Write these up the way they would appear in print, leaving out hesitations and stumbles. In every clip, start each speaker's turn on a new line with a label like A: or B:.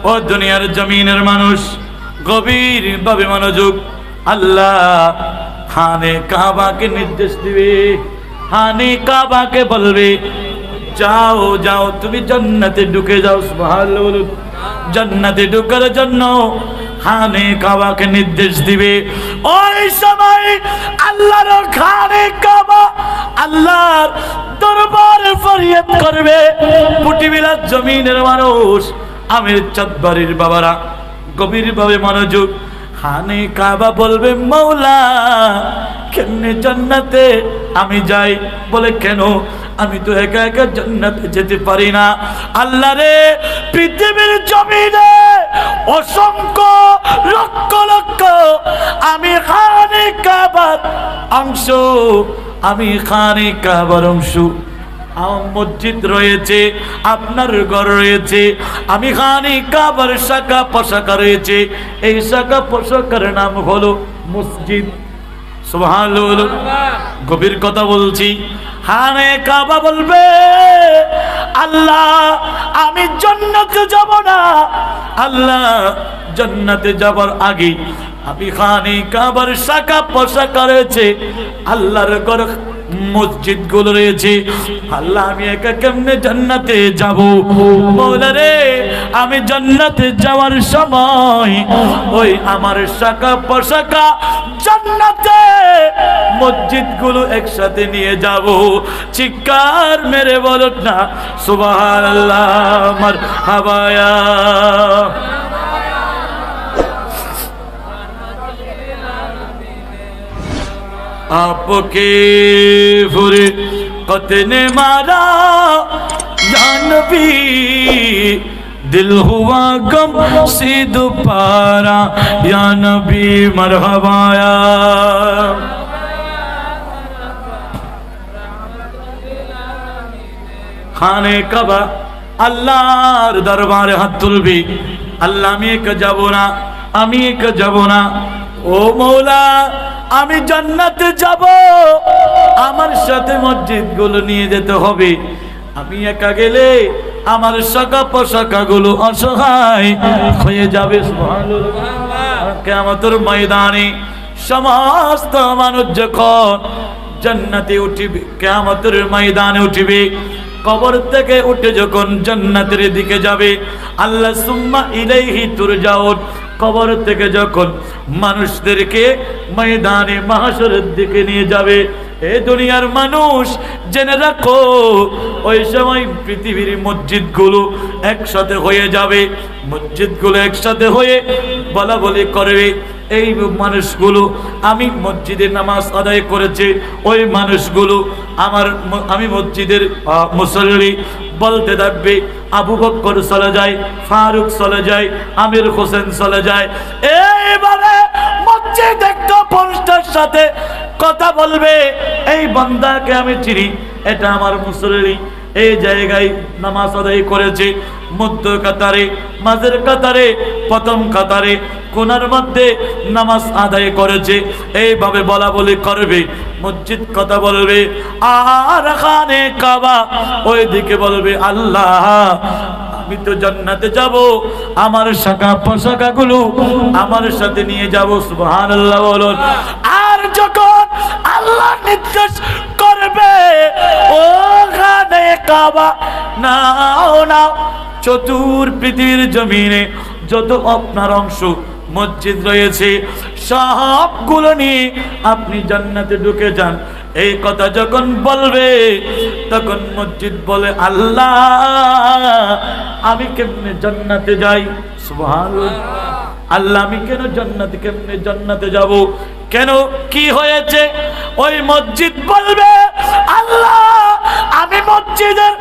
A: ও দুনিয়ার জমিনের মানুষ, গভীরভাবে মনোযোগ। আল্লাহ খানে কাবাকে নির্দেশ দিবে, খানে কাবাকে বলবে যাও যাও তুমি জান্নাতে ঢুকে যাও। সুবহানাল্লাহ বলুন। জান্নাতে ঢোকার জন্য খানে কাবাকে নির্দেশ দিবে। ওই সময় আল্লাহর খানে কাবা আল্লাহর দরবারে ফরিয়াদ করবে। পুটিবিলার জমিনের মানুষ, আমির চাঁদবাড়ির বাবারা, গভীরভাবে মনোযোগ। খানে কাবা বলবে মৌলা কেমনে জান্নাতে আমি যাই? বলে কেন? আমি তো একা একা জান্নাতে যেতে পারি না। আল্লাহ রে, পৃথিবীর জমিনে অসংখ্য লক্ষ লক্ষ আমি খানে কাবার অংশ, আমি খানে কাবার অংশ। আমার মসজিদ রয়েছে, আপনার ঘর রয়েছে, আমি খানে কাবার শাখা পোশাকা রয়েছে। এই শাখা পোশাকার নাম হলো মসজিদ। সুবহানাল্লাহ। গভীর কথা বলছি। খানে কাবা বলবে আল্লাহ আমি জান্নাতে যাব না। আল্লাহ জান্নাতে যাবার আগে আমি খানে কাবার শাখা পোশাকা রয়েছে, আল্লাহর ঘর মসজিদ গুলো রয়েছে। আল্লাহ আমি একা কেমনে জান্নাতে যাব? মওলা রে, আমি জান্নাতে যাওয়ার সময় ওই আমার শাখা পোশাকা জান্নাতে মসজিদ গুলো একসাথে নিয়ে যাব। চিৎকার মেরে বলুন না সুবহানাল্লাহ, মারহাবায়া। आपके फुरकत ने मारा या नबी, दिल हुआ गम से दोबारा या नबी मरहबाया। खाने काबा আল্লাহর দরবারে হাত তুলবি। আল্লাহ আমি একা যাব না, আমি একা যাব না। ও মৌলা আমি জান্নাতে যাব, আমার সাথে মসজিদ গুলো নিয়ে যেতে হবে। আমি একা গেলে আমার শাখা পোশাকা গুলো অসহায় হয়ে যাবে। সুবহানাল্লাহ। কিয়ামতের ময়দানে সমস্ত মানুষ যখন জান্নাতে উঠিবে, কিয়ামতের ময়দানে উঠিবে, কবর থেকে উঠে যখন জান্নাতের দিকে যাবে, আল্লাহ সুম্মা ইলাইহি তুরজাউন, কবর থেকে যখন মানুষদেরকে ময়দানে মাহশরের দিকে নিয়ে যাবে। এ দুনিয়ার মানুষ জেনে রাখো, ওই সময় পৃথিবীর মসজিদগুলো একসাথে হয়ে যাবে। মসজিদগুলো একসাথে হয়ে বলা বলি করবে, এই মানুষগুলো আমি মসজিদে নামাজ আদায় করেছে, ওই মানুষগুলো আমি মসজিদের মুসল্লি বলতে থাকবে। আবু বকর চলে যায়, ফারুক চলে যায়, আমির হোসেন চলে যায়। এইভাবে মসজিদ একটা পরিষ্কার সাথে কথা বলবে, এই বান্দাকে আমি চিনি, এটা আমার মুসল্লি, এই জায়গায় নামাজ আদায় করেছে, মধ্য কাতারে, মাঝের কাতারে, প্রথম কাতারে, কোনার মধ্যে নামাজ আদায় করেছে। এইভাবে বলা বলি করবে, মসজিদ কথা বলবে। আর খানে কাবা ওই দিকে বলবে আল্লাহ আমি তো জান্নাতে যাব, আমার শাখা পোশাকা গুলো আমার সাথে নিয়ে যাব। সুবহানাল্লাহ বলুন। আর যখন আল্লাহ নির্দেশ করবে ও খানে কাবা নাও নাও, চতুর পৃথিবীর জমিনে যত আপনার অংশ মসজিদ রয়েছে সবগুলো নিয়ে আপনি জান্নাতে ঢুকে যান। এই কথা যখন বলবে তখন মসজিদ বলে আল্লাহ আমি কেমনে জান্নাতে যাই? সুবহানাল্লাহ। আল্লাহ আমি কেন কেমনে জান্নাতে যাব? কেন, কি হয়েছে? ওই মসজিদ বলবে আল্লাহ আমি মসজিদের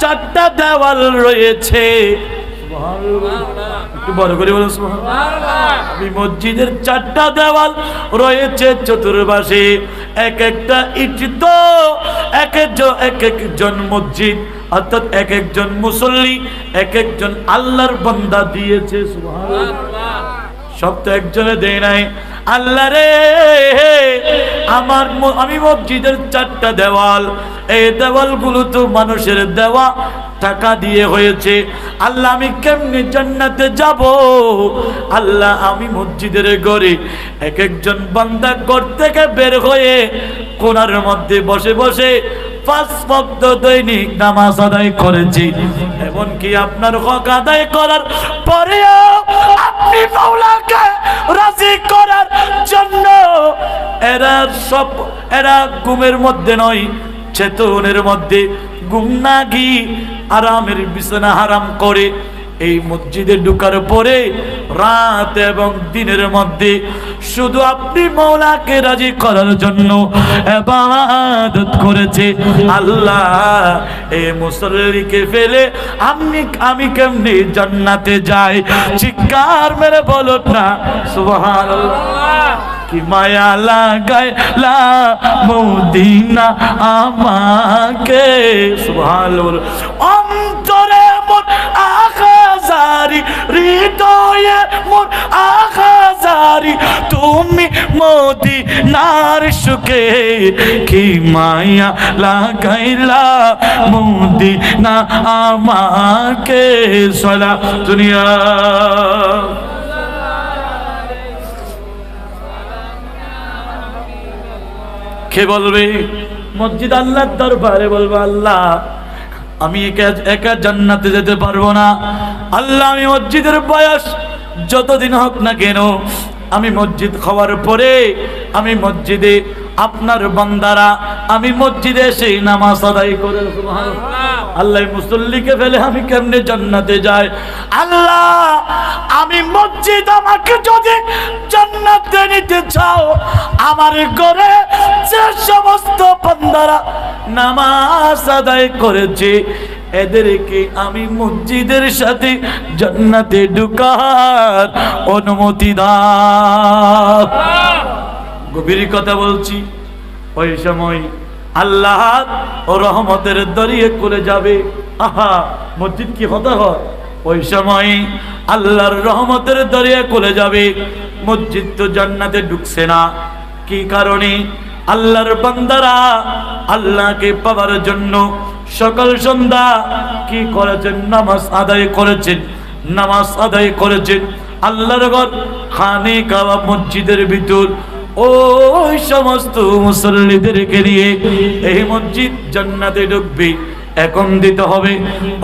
A: 4টা দেওয়াল রয়েছে। একটু বড় করে বলুন সুবহানাল্লাহ। আমি মসজিদের 4টা দেওয়াল রয়েছে চতুর্পাশে, এক একটা ইট তো এক একজন মসজিদ, অর্থাৎ এক একজন মুসল্লি, এক একজন আল্লাহর বান্দা দিয়েছে। সুবহানাল্লাহ। সব তো একজনে দেয় নাই। আল্লাহ রে, আমি মসজিদের 4টা দেওয়াল, এই দেওয়ালগুলো তো মানুষের দেওয়া টাকা দিয়ে হয়েছে। আল্লাহ আমি কেমনে জান্নাতে যাব? আল্লাহ আমি মসজিদের ঘরে এক একজন বান্দা ঘর থেকে বের হয়ে কোণার মধ্যে বসে বসে 5 ওয়াক্ত দৈনিক নামাজ আদায় করেছি। এমনকি আপনার হক আদায় করার পরেও আপনি মাওলাকে রাজি করার জন্য এরা ঘুমের মধ্যে নয়, চেতনের মধ্যে ঘুম না গিয়ে আরামের বিছানা হারাম করে এই মসজিদে ঢোকার পরে রাত এবং দিনের মধ্যে শুধু আপনি মাওলাকে রাজি করার জন্য ইবাদত করেছে। আল্লাহ এই মুসল্লিকে ফেলে আমি কেমনে জান্নাতে যাই? চিৎকার মেরে বলো না সুবহানাল্লাহ। কি মায়া লাগাইলা মদিনা আমাকে, সুবহানাল্লাহ। অন্তরে মন আখাজারি, হৃদয়ে মন আখাজারি, তুমি মদিনার সুখে। কি মায়া লাগাইলা মদিনা আমাকে, সালা দুনিয়া। কে বলবে? মসজিদ আল্লাহর দরবারে বলবো, আল্লাহ আমি একা জান্নাতে যেতে পারবো না। আল্লাহ আমি মসজিদের বয়স যতদিন হোক না কেন, আমি মসজিদ খাওয়ার পরে আমি মসজিদে আপনার বান্দারা আমি মসজিদে এসে নামাজ আদায় করে। আল্লাহ মুসল্লিকে ফেলে আমি কেমনে জান্নাতে যাই? আল্লাহ আমি মসজিদ, আমাকে যদি জান্নাতে নিতে চাও, আমার ঘরে যে সমস্ত বান্দারা নামাজ আদায় করেছে এদেরকে আমি মসজিদের সাথে জান্নাতে ঢোকার অনুমতি দাও। গভীর কথা বলছি। ওই সময় আল্লাহ ও রহমতের দরিয়ে খুলে যাবে। আহা, মসজিদ কি হতে হয়? ওই সময় আল্লাহর রহমতের দরিয়ে খুলে যাবে। মসজিদ তো জান্নাতে ঢুকছে না। কি কারণে? আল্লাহর বান্দারা আল্লাহকে পাওয়ার জন্য সকাল সন্ধ্যা কি করেছেন? নামাজ আদায় করেছেন, নামাজ আদায় করেছেন। আল্লাহর ঘর খানে কাবা মসজিদের ভিতর ওই সমস্ত মুসল্লিদেরকে নিয়ে এই মসজিদ জান্নাতে ঢুকবে। এখন দিতে হবে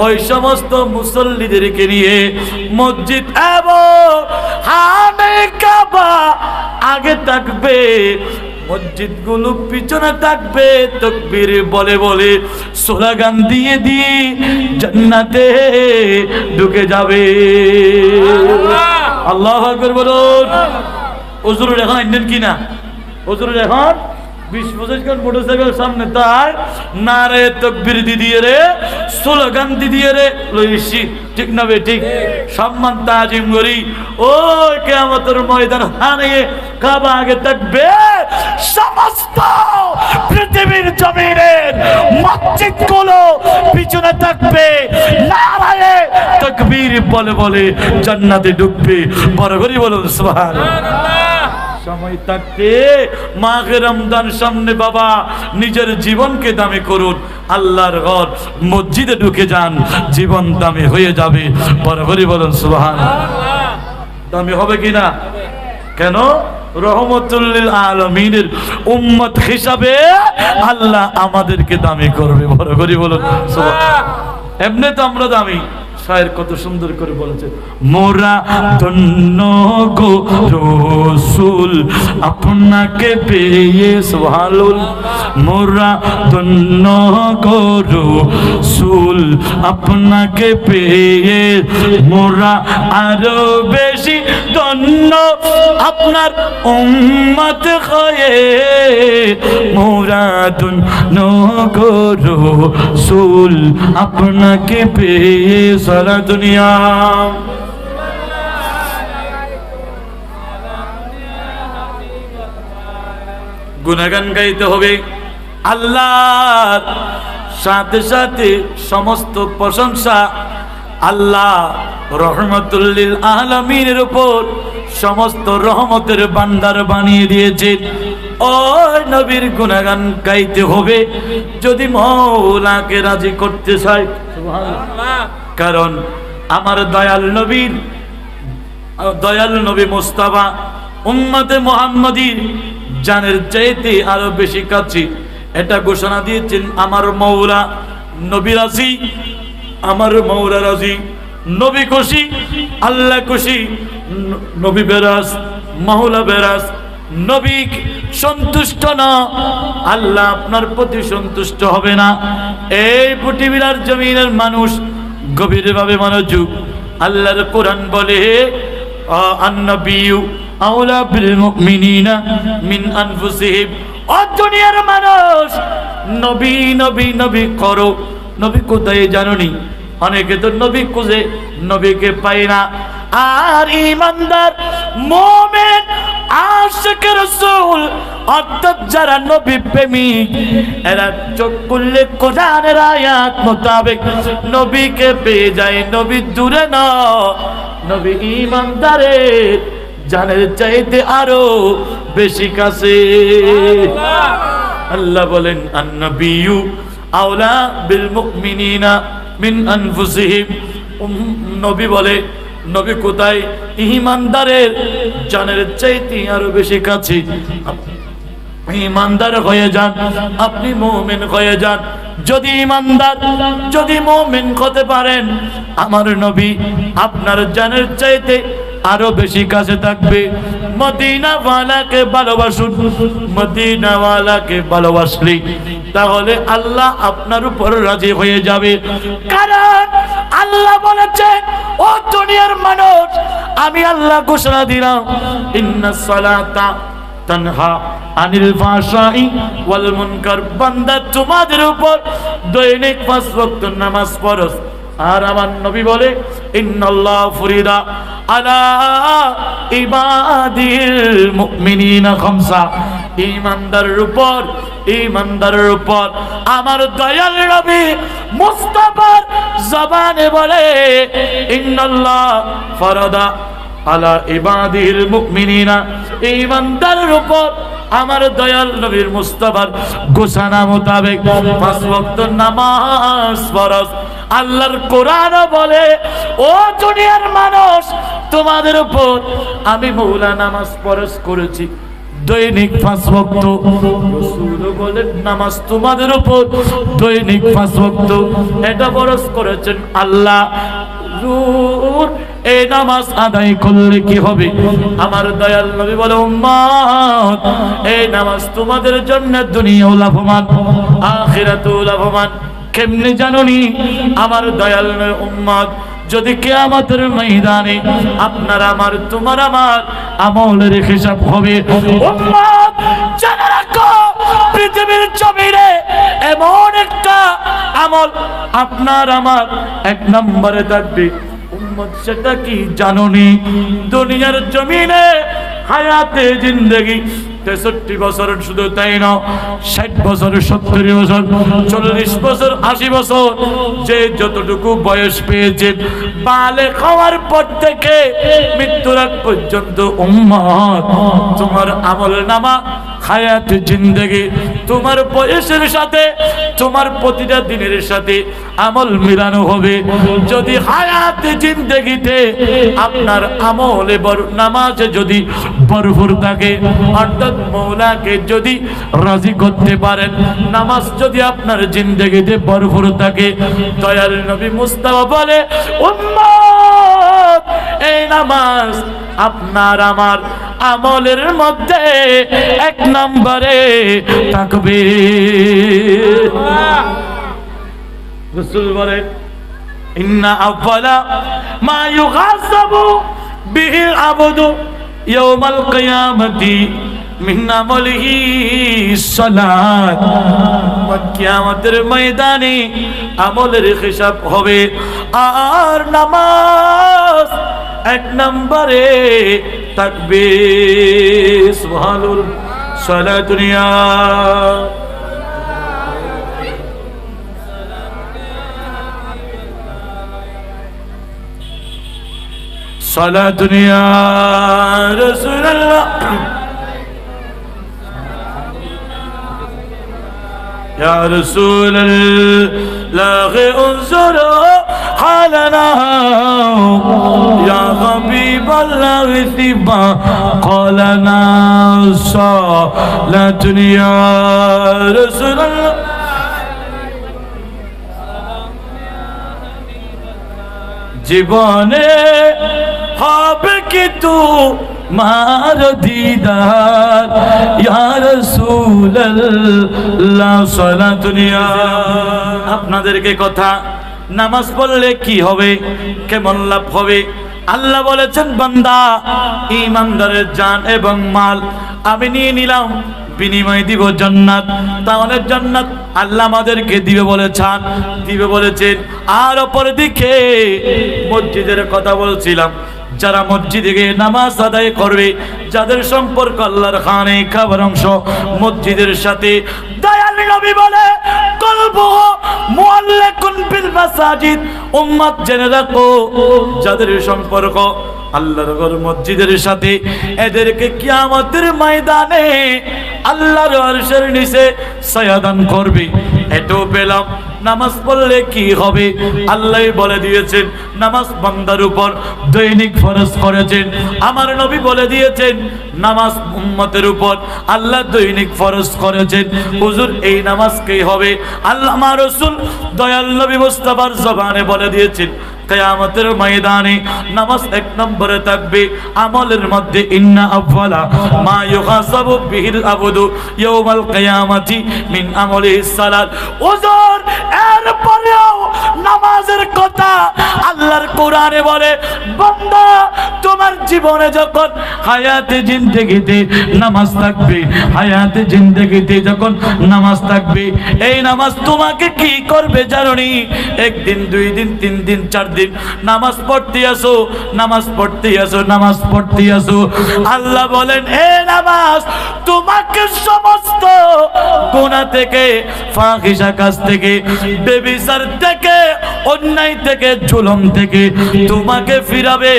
A: ওই সমস্ত মুসল্লিদেরকে নিয়ে মসজিদ এবং খানে কাবা আগে থাকবে, মসজিদ গুলো পিছনে থাকবে। তাকবীর বলে বলে স্লোগান দিয়ে দিয়ে জান্নাতে ঢুকে যাবে। আল্লাহু আকবার বলুন। হুজুর এখন আইনেন কিনা? হুজুর এখন 20-25 মোটরসাইকেল সামনে তার নারে তাকবীর দিয়ে রে, স্লোগান দিয়ে রে লইছি। ঠিক না বে? ঠিক। সম্মান তাজিম করি। ও কিয়ামতের ময়দান হানে কাবা আগে থাকবে। সমস্ত পৃথিবীর জমিনের মসজিদগুলো পিছনে থাকবে। নারে তাকবীর বলে বলে জান্নাতে ঢুকবে। বড় করে বলুন সুবহানাল্লাহ। সময় থাকতে মাহে রমজান সামনে বাবা নিজের জীবনকে দামি করুন। আল্লাহর ঘর মসজিদে ঢুকে যান, জীবন দামি হয়ে যাবে। বড় করে বলুন সুবহানাল্লাহ। দামি হবে কিনা? কেন? রহমতুল লিল আলামিনের উম্মত হিসাবে আল্লাহ আমাদেরকে দামি করবে। বড় করে বলুন সুবহানাল্লাহ। এমনি তো আমরা দামি। শায়ের কত সুন্দর করে বলেছে, মোরা ধন্য গো রাসূল আপনাকে পেয়ে। সুবহানাল্লাহ। মোরা ধন্য গো রাসূল আপনাকে পেয়ে, মোরা আরো বেশি ধন্য আপনার উম্মত হয়ে। মোরা ধন্য গো রাসূল আপনাকে পেয়ে সারা দুনিয়া। গুণগান গাইতে হবে আল্লাহর, সাথে সাথে সমস্ত প্রশংসা আল্লাহ রহমতুল লিল আলামিনের উপর সমস্ত রহমতের ভান্ডার বানিয়ে দিয়েছেন। ওই নবীর গুণগান গাইতে হবে যদি মওলাকে রাজি করতে চাই। সুবহানাল্লাহ। কারণ আমার দয়াল নবী মুস্তাফা উম্মতে মুহাম্মাদীর জানের চাইতে আরো বেশি কাছে, এটা ঘোষণা দিয়েছেন আমার মওলা। নবী রাজি, আমার মওলা রাজি, নবী খুশি, আল্লাহ খুশি, নবী বেরাস, মওলা বেরাস। নবী সন্তুষ্ট না, আল্লাহ আপনার প্রতি সন্তুষ্ট হবে না। এই পৃথিবীর জমিনের মানুষ গভীরভাবে মনোযোগ। আল্লাহর কোরআন বলে আন-নবিয়্যু আওলা বিল মুমিনিনা মিন আনফুসিহিম। ও দুনিয়ার মানুষ, নবী নবী নবী করো। নবী কোথায় জানোনি? অনেকে তো নবী খুঁজে নবীকে পায় না। আর ঈমানদার মুমিন আশিক রাসূল অর্থাৎ যারা নবী প্রেমিক, এরা চোখ খুললে কোরআনের আয়াত মোতাবেক নবীকে পেয়ে যায়। নবী দূরে না, নবী ঈমানদারের জানের চাইতে আরো বেশি কাছে। আল্লাহ বলেন আন-নবিয়্যু আওলা বিল মুমিনিনা মিন আনফুসিহিম। নবী বলে, নবী কোথায়? ঈমানদারের জানের চাইতে আরো বেশি কাছে। ঈমানদার হয়ে যান, আপনি মুমিন হয়ে যান। যদি ঈমানদার, যদি মুমিন হতে পারেন, আমার নবী আপনার জানের চাইতে আরো বেশি কাছে থাকবে। মদিনা ওয়ালাকে ভালোবাসুন, মদিনা ওয়ালাকে ভালোবাসলে তাহলে আল্লাহ আপনার উপর রাজি হয়ে যাবে। কারণ আল্লাহ বলেছেন, ও দুনিয়ার মানুষ, আমি আল্লাহ ঘোষণা দিলাম, ইন্নাস সালাতা তানহা আনিল ফাহশাই ওয়াল মুনকার। বান্দা তোমাদের উপর দৈনিক 5 ওয়াক্ত নামাজ ফরজ। আর আমার নবী বলে, ইন্নাল্লাহ ফুরিদা আলা ইবাদিল মুমিনিনা খামসা। ঈমানদারের উপর আমার দয়াল নবী মুস্তাফার জবানে বলে, ইন্নাল্লাহ ফারাদা আলা ইবাদিল মুমিনিনা। ঈমানদারের উপর আমার দয়াল নবীর মুস্তাফার ঘোষণা মোতাবেক 5 ওয়াক্ত নামাজ ফরজ। আল্লাহর কোরআন বলে, ও দুনিয়ার মানুষ, তোমাদের উপর আমি মওলা নামাজ ফরজ করেছি দৈনিক 5 ওয়াক্ত। রাসূল বলেন, নামাজ তোমাদের উপর দৈনিক 5 ওয়াক্ত এটা ফরজ করেছেন আল্লাহ। এই নামাজ আদায় করলে কি হবে? আমার দয়াল নবী বলে, উম্মত, এই নামাজ তোমাদের জন্য দুনিয়াও লাভবান, আখিরাতেও লাভবান। কেমনে জানোনি? আমার দয়াল নবী উম্মত, যদি কিয়ামতের ময়দানে আপনার আমার তোমার আমার আমলের হিসাব হবে, উম্মত জেনে রাখো, পৃথিবীর জমিনে এমন একটা আমল আপনার আমার 1 নম্বরে থাকবে। উম্মত সেটা কি জানোনি? দুনিয়ার জমিনে হায়াতে জিন্দেগি 63 বছর, শুধু তাই না, 60 বছর, 70 বছর, 40 বছর, 80 বছর, যে যতটুকু বয়স পেয়েছে, বালেগ হওয়ার পর থেকে মৃত্যুর আগ পর্যন্ত উম্মত তোমার আমলনামা হায়াত জিন্দেগি তোমার বয়সের সাথে, তোমার প্রতিটা দিনের সাথে আমল মিলানো হবে। যদি হায়াত জিন্দেগিতে আপনার আমলে নামাজে যদি ভরপুর থাকে, অর্থাৎ মওলাকে যদি রাজি করতে পারেন, নামাজ যদি আপনার জিন্দেগিতে ভরপুর থাকে, দয়াল নবী মুস্তাফা বলে, উম্মত, এই নামাজ আপনার আমার আমলের মধ্যে 1 নম্বরে থাকবে। রাসূল বলেন, ইন্না আওয়ালা মা ইউগাসাবু বিহিল আবদু ইয়াউমাল কিয়ামতি মিন আমলিহি সালাত। কিয়ামতের ময়দানে আমলের হিসাব হবে, আর নামাজ 1 নম্বরে থাকবে। সুবহানাল্লাহ। সালাতুনিয়া সালাতুন ইয়া রাসূলুল্লাহ ইয়া রাসূলুল্লাহ انظر حالنا يا حبيب الله اتبع قالنا صلاة يا رسول الله জীবনে হবে কি তোমার দিদার ইয়া রাসূলুল্লাহ সালাতুন ইয়া আপনাদেরকে কথা নামাজ পড়লে কি হবে কেমন লাভ হবে আল্লাহ বলেছেন বান্দা ঈমানদারের জান এবং মাল আমি নিয়ে নিলাম বিনিময় দিব জান্নাত তাহলে জান্নাত আল্লাহ আমাদেরকে দিবে বলেছেন আর অপর দিকে মসজিদের কথা বলছিলাম যারা মসজিদে গিয়ে নামাজ আদায় করবে যাদের সম্পর্ক আল্লাহর খানে খাবার অংশ মসজিদের সাথে দয়াল নবী বলে কলবু মুআল্লাকুন বিল মাসাজিদ উম্মত জেনে রাখো যাদের সম্পর্ক আল্লাহর ঘর মসজিদের সাথে এদেরকে কিয়ামতের ময়দানে আল্লাহর আরশের নিচে ছায়াদান করবে এটাও পেলাম নামাজ পড়লে কি হবে আল্লাহ বলে দিয়েছেন নামাজ বান্দার উপর দৈনিক ফরজ করেছেন আমার নবী বলে দিয়েছেন নামাজ উম্মতের উপর আল্লাহ দৈনিক ফরজ করেছেন হুজুর এই নামাজ কি হবে আল্লাহ আমার রাসূল দয়াল নবী মুস্তাফার জবানে বলে দিয়েছেন কিয়ামতের ময়দানে নামাজ এক নম্বরে থাকবে আমলের মধ্যে ইন্না আফওয়ালা মা ইউহাসাবু বিহিল আবদু ইয়াউমাল কিয়ামাতি মিন আমলিহিস সালাত হুজুর এরপরেও নামাজের কথা আল্লাহর কোরআনে বলে বান্দা তোমার জীবনে যখন হায়াতে জিন্দেগিতে নামাজ থাকবে হায়াতে জিন্দেগিতে যখন নামাজ থাকবে এই নামাজ তোমাকে কি করবে জানোনি একদিন দুই দিন তিন দিন চার দিন নামাজ পড়তে আসো নামাজ পড়তে আসো নামাজ পড়তে আসো আল্লাহ বলেন এ নামাজ তোমাকে সমস্ত গুনাহ থেকে ফাহিশা কাজ থেকে বেবিচার থেকে অন্যায় থেকে জুলুম থেকে তোমাকে ফিরাবে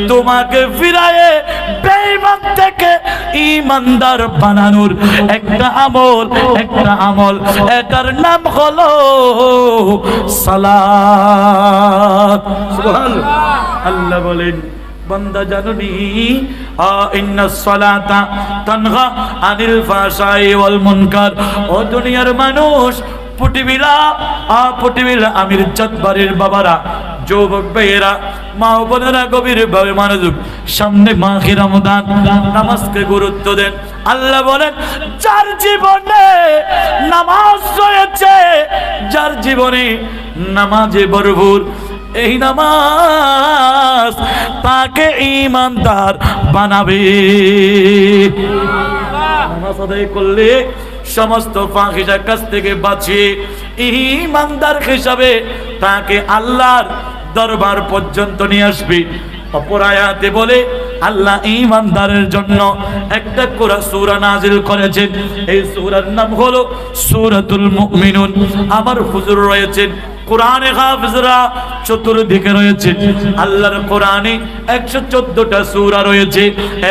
A: তোমাকে ফিরায়ে বেঈমান থেকে ঈমানদার বানানোর একটা আমল এটার নাম হলো সালাত সুবহানাল্লাহ আল্লাহ বলেন বান্দা জানোনি ইন্নাস সালাতা তানহা আনিল ফাহশাই ওয়াল মুনকার ও দুনিয়ার মানুষ পুটিবিলা আমির চতবাড়ির বাবারা যুবক ভাইয়েরা মা ও বোনেরা গভীর ভাবে মনোযোগ সামনে মাহে রমজান নামাজকে গুরুত্ব দেন আল্লাহ বলেন যার জীবনে নামাজ রয়েছে যার জীবনে নামাজে ভরপুর এই নামাজ তাকে ঈমানদার বানাবে নামাজ আদায় করলে সমস্ত ফাহিশার কাছ থেকে বাঁচিয়ে ঈমানদার হিসাবে তাকে আল্লাহর দরবার পর্যন্ত নিয়ে আসবে অপর আয়াতে বলে আল্লাহ ঈমানদারের জন্য একটা সূরা নাজিল করেছেন এই সূরার নাম হলো সূরাতুল মুমিনুন আমার হুজুর রয়েছেন কোরআনে হাফেজরা চতুর্দিকে রয়েছে আল্লাহর কোরআনে 114টা সূরা রয়েছে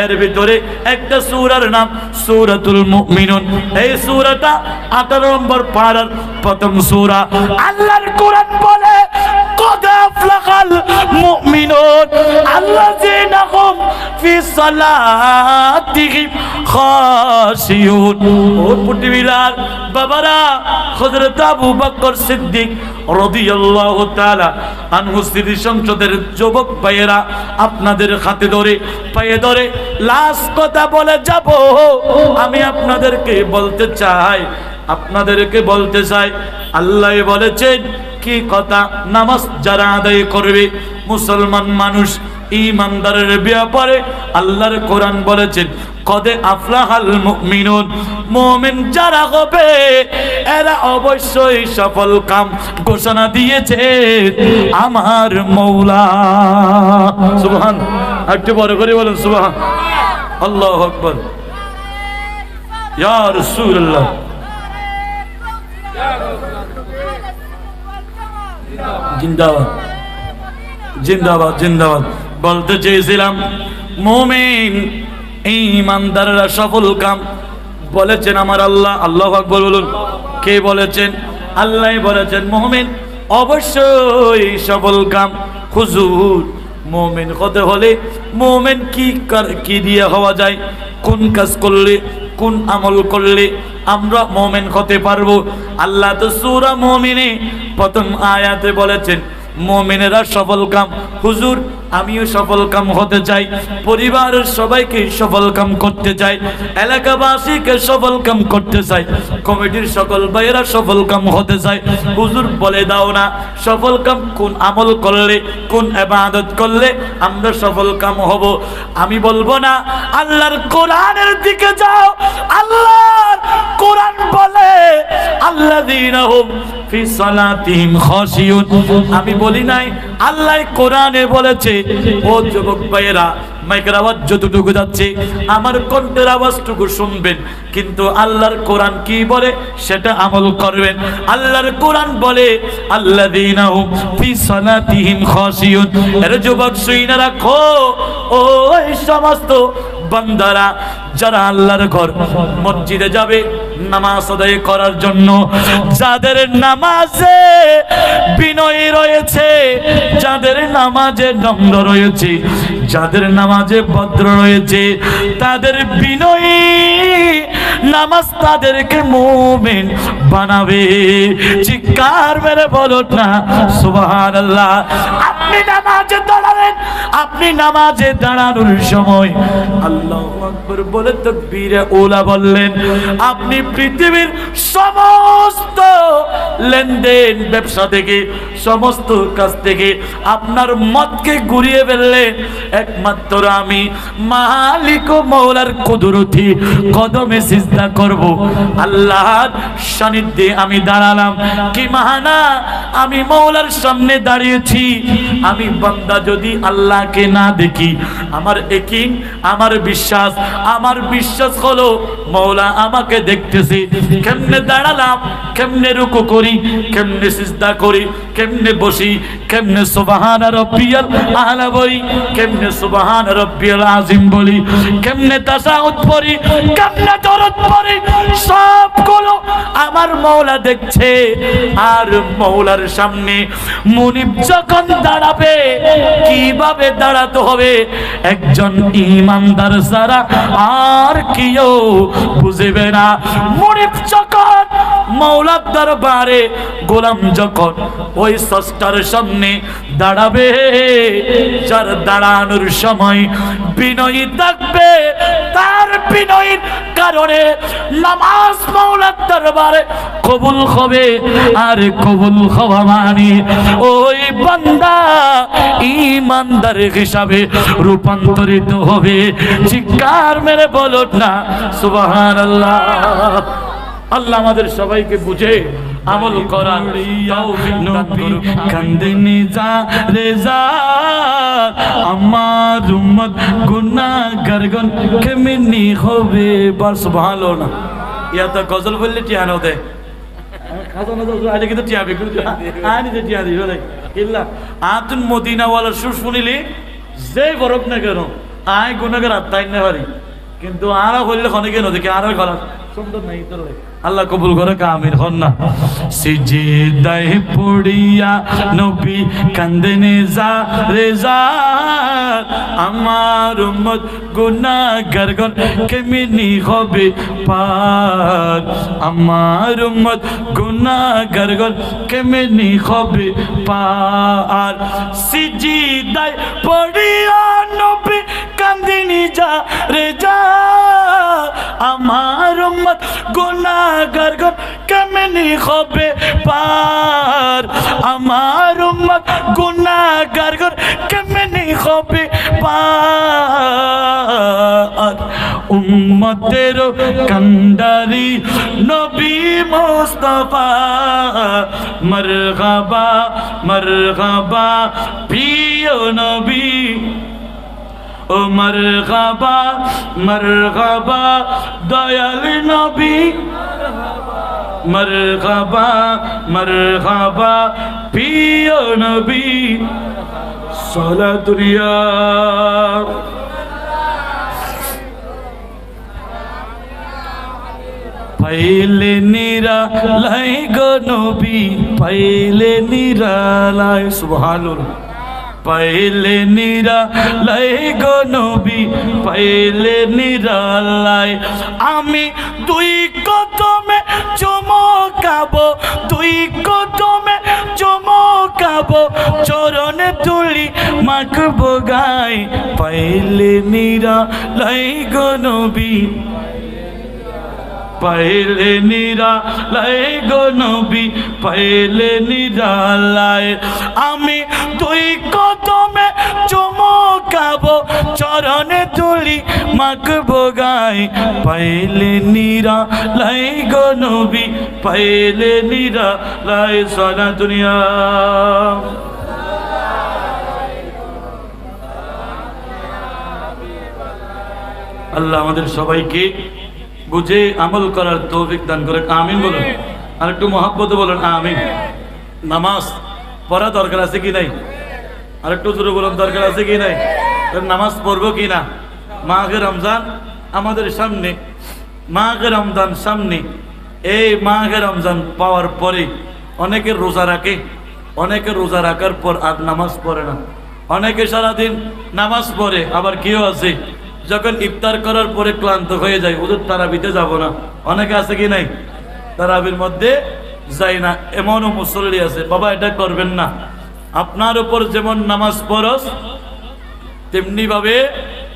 A: এর ভিতরে একটা সূরার নাম সূরাতুল মুমিনুন এই সূরাটা 18 নম্বর পারার প্রথম সূরা আল্লাহর কোরআন বলে قد أفلح المؤمنون الذين هم في صلاتهم خاشعون ও পুটিবিলার বাবারা হযরত আবু বকর সিদ্দিক রাদিয়াল্লাহু তাআলা আনহু স্মৃতি সংসদের যুবক ভাইয়েরা আপনাদের হাতে ধরে পায়ে ধরে লাস্ট কথা বলে যাব আমি আপনাদেরকে বলতে চাই আল্লাহ বলেছেন কি কথা নামাজ যারা আদায় করবে মুসলমান মানুষ ঈমানদারের ব্যাপারে আল্লাহর কোরআন বলেছেন কদে আফলাহাল মুমিনুন মুমিন যারা হবে এরা অবশ্যই সফল কাম ঘোষণা দিয়েছে আমার মওলা সুবহান একটু বড় করে বলুন সুবহান আল্লাহু আকবার ইয়া রাসূলুল্লাহ জিন্দাবাদ জিন্দাবাদ জিন্দাবাদ। বলতে চেয়েছিলাম মুমিন ঈমানদাররা সফল কাম বলেছেন আমার আল্লাহ। আল্লাহু আকবার বলুন। কে বলেছেন? আল্লাহই বলেছেন মুমিন অবশ্যই সফল কাম। হুজুর মুমিন হতে হলে মুমিন কি দিয়ে হওয়া যায়? কোন কাজ করলে, কোন আমল করলে আমরা মুমিন হতে পারবো? আল্লাহ তো সূরা মুমিনে প্রথম আয়াতে বলেছেন মুমিনেরা সফল কাম। হুজুর আমিও সফল কাম হতে চাই, পরিবারের সবাইকে সফল কাম করতে চাই, এলাকাবাসীকে সফল কাম করতে চাই, কমিটির সকল ভাইয়েরা সফল কাম হতে চাই। হুজুর বলে দাও না সফল কাম কোন আমল করলে, কোন ইবাদত করলে আমরা সফল কাম হব? আমি বলবো না, আল্লাহর কোরআনের দিকে যাও। আল্লাহর কোরআন বলে আল্লাযীনা হুম ফি সালাতিহিম খাশিউন। আমি বলি নাই, আল্লাহ কোরআনে বলেছে ও যুবক ভাইয়েরা মাইকের আওয়াজ যতটুকু যাচ্ছে আমার কণ্ঠের আওয়াজটুকু শুনবেন, কিন্তু আল্লাহর কোরআন কি বলে সেটা আমল করবেন। আল্লাহর কোরআন বলে আল্লাযীনা হুম ফি সালাতিহিম খাশিউন। এর যুবক শুইনা রাখো, ওই সমস্ত বান্দারা যারা আল্লাহর ঘর মসজিদে যাবে নামাজ আদায় করার জন্য, যাদের নামাজে বিনয় রয়েছে, যাদের নামাজে নম্র রয়েছে, যাদের নামাজে ভদ্র রয়েছে, তাদের বিনয়ী নামাজ তাদেরকে মুমিন বানাবে। চিৎকার মেরে বলো না সুবহানাল্লাহ। আপনি নামাজে দাঁড়ালেন, আপনি নামাজে দাঁড়ানোর সময় আল্লাহু আকবার বলে তাকবীরে উলা বললেন, আপনি পৃথিবীর সমস্ত লেনদেন ব্যবসা থেকে, সমস্ত কাজ থেকে আপনার মতকে ঘুরিয়ে ফেললেন। একমাত্র আমি মালিক ও মওলার কুদরতি কদমে সিজদা করব। আল্লাহর সান্নিধ্যে আমি দাঁড়ালাম। কি মাহানা আমি মওলার সামনে দাঁড়িয়েছি। আমি বান্দা যদি আল্লাহকে না দেখি, আমার ইয়াকিন, আমার বিশ্বাস হলো মওলা আমাকে দেখতেছে। কেমনে দাঁড়ালাম, কেমনে রুকু করি, কেমনে সিজদা করি, কেমনে বসি, কেমনে সুবহান রাব্বিয়াল আলা বলি, কেমনে সুবহান রাব্বিয়াল আযীম বলি, কেমনে তাশাহুদ পড়ি, কেমনে দরুদ পড়ি, সবগুলো আমার মওলা দেখছে। আর মওলার সামনে মুনিব যখন দাঁড়াবে কিভাবে দাঁড়াতে হবে একজন ঈমানদার ছাড়া আর কেউ বুঝবে না। মুনিব যখন মওলার দরবারে, গোলাম যখন ওই স্রষ্টার সামনে দাঁড়াবে, যার দাঁড়ানোর সময় বিনয়ী থাকবে, তার বিনয়ীর কারণে নামাজ মওলার দরবারে কবুল হবে। আর কবুল হওয়া মানে ওই বান্দা ঈমানদার হিসাবে রূপান্তরিত হবে। চিৎকার মেরে বলো না সুবহানাল্লাহ। আল্লাহ আমাদের সবাইকে বুঝে আমল করার তৌফিক দান করুন। কান্দিনি যা রেজা আমার উম্মত গুনাহগার গণ কেমনি হবে। বাস ভালো না, ইয়া তো গজল বললে টিয়ানো দেয়, খাজানা তো আইলে কিন্তু টিয়া বিক্রি আনি যে টিয়া দিবে নাই ইল্লা আতুন মদিনাওয়ালার সুর শুনিলি যে বরফ না কেন আয় গুনাহগার আত্মাই না পারি, কিন্তু আরা হইলে খনে কেন দেখি আরা গলা সুন্দর নাই তো আল্লাহ কবুল করে কামিল হন না। সিজদায় পড়িয়া নবী কান্দেনে যা রেজা আমার উম্মত গুনাহগার গণ কেমনি হবে পার। আমার উম্মত গুনাহগার গণ কেমনি হবে পার। সিজদায় পড়িয়া নবী কান্দেনে যা রেজা আমার উম্মত গুনাহগার গণ কেমনি হবে পার। আমার উম্মত গুনাহগার গণ কেমনি হবে পার। উম্মতের কান্ডারি নবী মুস্তাফা মারহাবা মারহাবা প্রিয় নবী। ও মারহাবা মারহাবা দয়াল নবী, মারহাবা মারহাবা প্রিয় নবী। সালাতুনিয়া পাইলে নিরালাই গো নবী পাইলে নিরালাই সুবহানাল্লাহ পাইলে নিরালাই গো নবী পাইলে নিরালাই আমি দুই কদমে চমকাবো দুই কদমে চমকাবো চরণে তুলি মাখবো গাই পাইলে নিরালাই গো নবী পাইলে নিরালাই গো নবী পাইলে নিরালাই আমি দুই কদমে চমকাবো চরণে তুলি মাখবো গাই পাইলে নিরালাই গো নবী পাইলে নিরালাই সালাতুনিয়া আল্লাহ আমাদের সবাইকে বুঝে আমল করার তৌফিক দান করে আমিন বলুন আর একটু মহব্বত বলুন আমিন নামাজ পড়া দরকার আছে কি নাই আর একটু জোরে বলুন দরকার আছে কি নাই নামাজ পড়বো কি না মাহে রমজান আমাদের সামনে মাহে রমজান সামনে এই মাহে রমজান পাওয়ার পরে অনেকে রোজা রাখে অনেকে রোজা রাখার পর আর নামাজ পড়ে না অনেকে সারাদিন নামাজ পড়ে আবার কেউ আছে যখন ইফতার করার পরে ক্লান্ত হয়ে যায় ওদের তারাবিতে যাব না অনেকে আছে কি নাই তারাবির মধ্যে যাই না এমনও মুসল্লি আছে বাবা এটা করবেন না আপনার উপর যেমন নামাজ ফরজ তেমনি ভাবে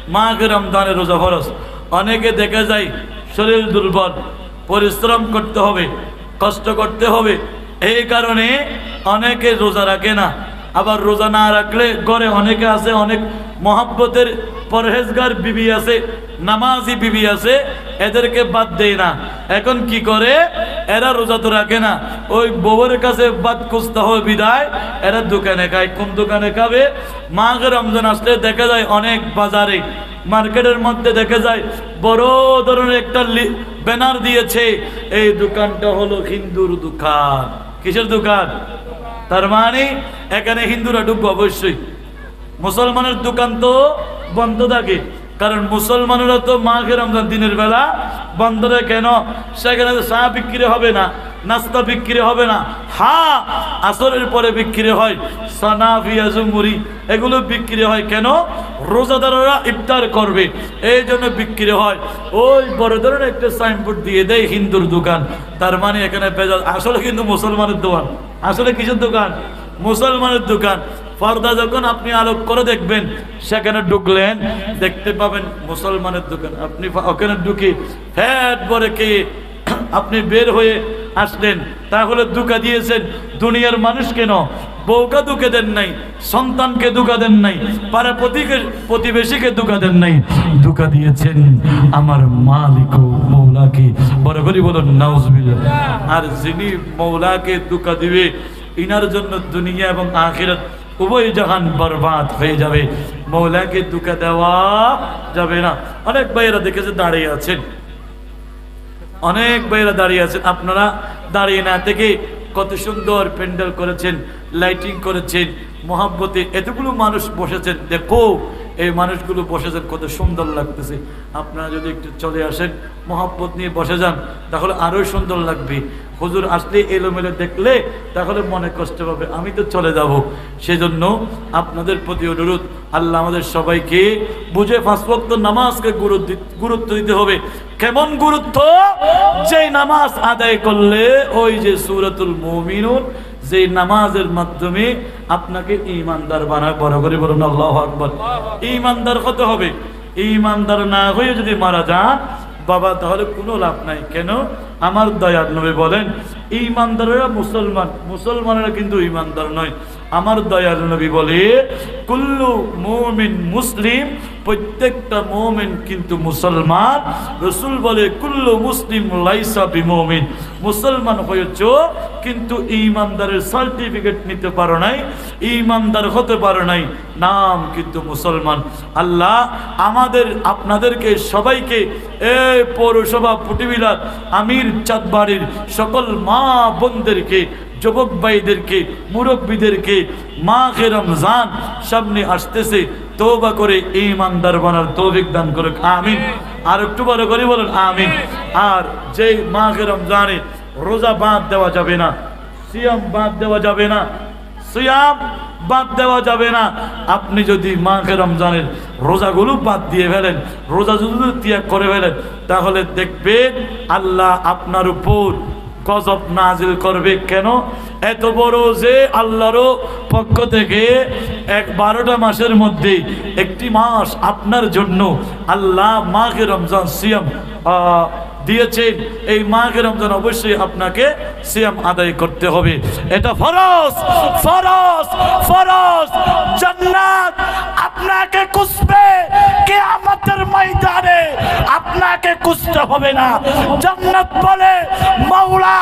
A: মাহে রমজানের রোজা ফরজ অনেকে দেখা যায় শরীর দুর্বল পরিশ্রম করতে হবে কষ্ট করতে হবে এই কারণে অনেকে রোজা রাখে না আবার রোজা না রাখলে ঘরে অনেকে আছে অনেক মহব্বতের পরহেজগার বিবি আছে নামাজি বিবি আছে এদেরকে বাদ দেয় না এখন কি করে এরা রোজা তো রাখে না ওই বউয়ের কাছে বাদ খুঁজতে হবে বিদায় এরা দোকানে খায় কোন দোকানে খাবে মাঘে রমজান আসলে দেখা যায় অনেক বাজারে মার্কেটের মধ্যে দেখা যায় বড় ধরনের একটা ব্যানার দিয়েছে এই দোকানটা হলো হিন্দুর দোকান কিসের দোকান তার মানে এখানে হিন্দুরা ঢুকবো অবশ্যই মুসলমানের দোকান তো বন্ধ থাকে কারণ মুসলমানেরা তো মাঘে রমজান দিনের বেলা বন্ধ থাকে কেন সেখানে চা বিক্রি হবে না নাস্তা বিক্রি হবে না হ্যাঁ আসরের পরে বিক্রি হয় সানা পেঁয়াজ মুড়ি এগুলো বিক্রি হয় কেন রোজাদাররা ইফতার করবে এই জন্য বিক্রি হয় ওই বড় ধরনের একটা সাইনবোর্ড দিয়ে দেয় হিন্দুর দোকান তার মানে এখানে আসলে কিন্তু মুসলমানের দোকান আসলে কিসের দোকান মুসলমানের দোকান পর্দা যখন আপনি আলোক করে দেখবেন সেখানে ঢুকলেন দেখতে পাবেন মুসলমানের দোকান আপনি ওখানে ঢুকে ফ্যাট ভরে খেয়ে আপনি বের হয়ে আসলেন তাহলে ধোঁকা দিয়েছেন দুনিয়ার মানুষ কেন বউকে ধোঁকা দেন নাই সন্তানকে ধোঁকা দেন নাই পাড়া প্রতিবেশীকে ধোঁকা দেন নাই ধোঁকা দিয়েছেন আমার মালিক ও মৌলাকে বড় করে বলুন নাউজুবিল্লাহ আর যিনি মৌলাকে ধোঁকা দিবে ইনার জন্য দুনিয়া এবং আখিরাত উভয় জাহান বরবাদ হয়ে যাবে মৌলাকে ধোঁকা দেওয়া যাবে না অনেক ভাইয়েরা দেখেছে দাঁড়িয়ে আছেন অনেক ভাইয়েরা দাঁড়িয়ে আছেন আপনারা দাঁড়িয়ে না থেকে কত সুন্দর প্যান্ডেল করেছেন লাইটিং করেছেন মহব্বতে এতগুলো মানুষ বসেছেন দেখো এই মানুষগুলো বসেছেন কত সুন্দর লাগতেছে আপনারা যদি একটু চলে আসেন মহব্বত নিয়ে বসে যান তাহলে আরো সুন্দর লাগবে হুজুর আসলে এলোমেলো দেখলে তাহলে মনে কষ্ট পাবে আমি তো চলে যাব সেজন্য আপনাদের প্রতি অনুরোধ আল্লাহ আমাদের সবাইকে বুঝে পাঁচ ওয়াক্ত নামাজকে গুরুত্ব দিতে হবে কেমন গুরুত্ব যে নামাজ আদায় করলে ওই যে সূরাতুল মুমিনুন যে নামাজের মাধ্যমে আপনাকে ঈমানদার বানায় বড় করে বলুন আল্লাহু আকবার ঈমানদার হতে হবে ঈমানদার না হয়ে যদি মারা যান বাবা তাহলে কোনো লাভ নাই কেন আমার দয়ার নবী বলেন ঈমানদাররা মুসলমানেরা কিন্তু ঈমানদার নয় আমার দয়ার নবী বলে কুল্লু মুমিন মুসলিম প্রত্যেকটা মুমিন কিন্তু মুসলমান রাসূল বলে কুল্লু মুসলিম লাইসা বিমুমিন মুসলমান হয়েছো কিন্তু ঈমানদারের সার্টিফিকেট নিতে পারো নাই ঈমানদার হতে পারো নাই নাম কিন্তু মুসলমান আল্লাহ আমাদের আপনাদেরকে সবাইকে এই পৌরসভা পুটিবিলার আমির চাঁদবাড়ির সকল মা বোনদেরকে যুবক ভাইদেরকে, মুরব্বীদেরকে, মাহে রমজান সামনে আসতেছে, তওবা করে ঈমানদার বানার তৌফিক দান করুক, আমিন। আর একটু বড় করে বলুন আমিন। আর যে মাহে রমজানে রোজা বাদ দেওয়া যাবে না, সিয়াম বাদ দেওয়া যাবে না, সিয়াম বাদ দেওয়া যাবে না। আপনি যদি মাহে রমজানের রোজাগুলো বাদ দিয়ে ফেলেন, রোজা যদি ত্যাগ করে ফেলেন, তাহলে দেখবেন আল্লাহ আপনার উপর গজব নাজিল করবে। কেন? এত বড় যে আল্লাহরও পক্ষ থেকে 12টা মাসের মধ্যে একটি মাস আপনার জন্য আল্লাহ মাহে রমজান সিয়াম দিয়েছেন। এই মাহে রমজান অবশ্যই আপনাকে সিয়াম আদায় করতে হবে, এটা ফরজ, ফরজ, ফরজ। জান্নাত আপনাকে খুঁজবে, কিয়ামতের ময়দানে আপনাকে খুঁজতে হবে না। জান্নাত বলে মাওলা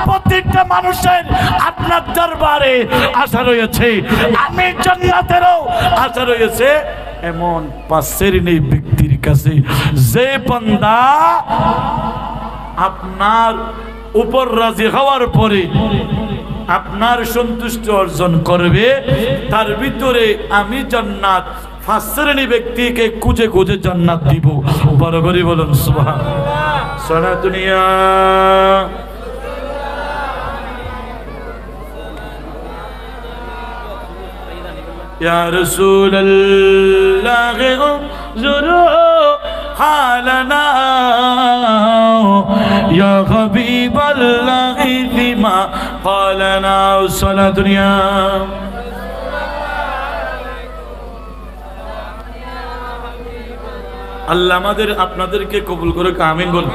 A: প্রত্যেকটা মানুষের আপনার দরবারে আশা রয়েছে, আমি জান্নাতেরও আশা রয়েছে এমন 5 শ্রেণীর ব্যক্তির কাছে, যে বান্দা আপনার উপর রাজি হওয়ার পরে আপনার সন্তুষ্টি অর্জন করবে, তার ভিতরে আমি জান্নাত 5 শ্রেণী ব্যক্তিকে খুঁজে খুঁজে জান্নাত দিব। বড় করে বলুন সুবহানাল্লাহ। সারা দুনিয়া يا رسول الله انظروا حالنا يا حبيب الله فيما قالنا صلاة الدنيا আল্লাহ আমাদের আপনাদেরকে কবুল করুক, আমিন বলুন।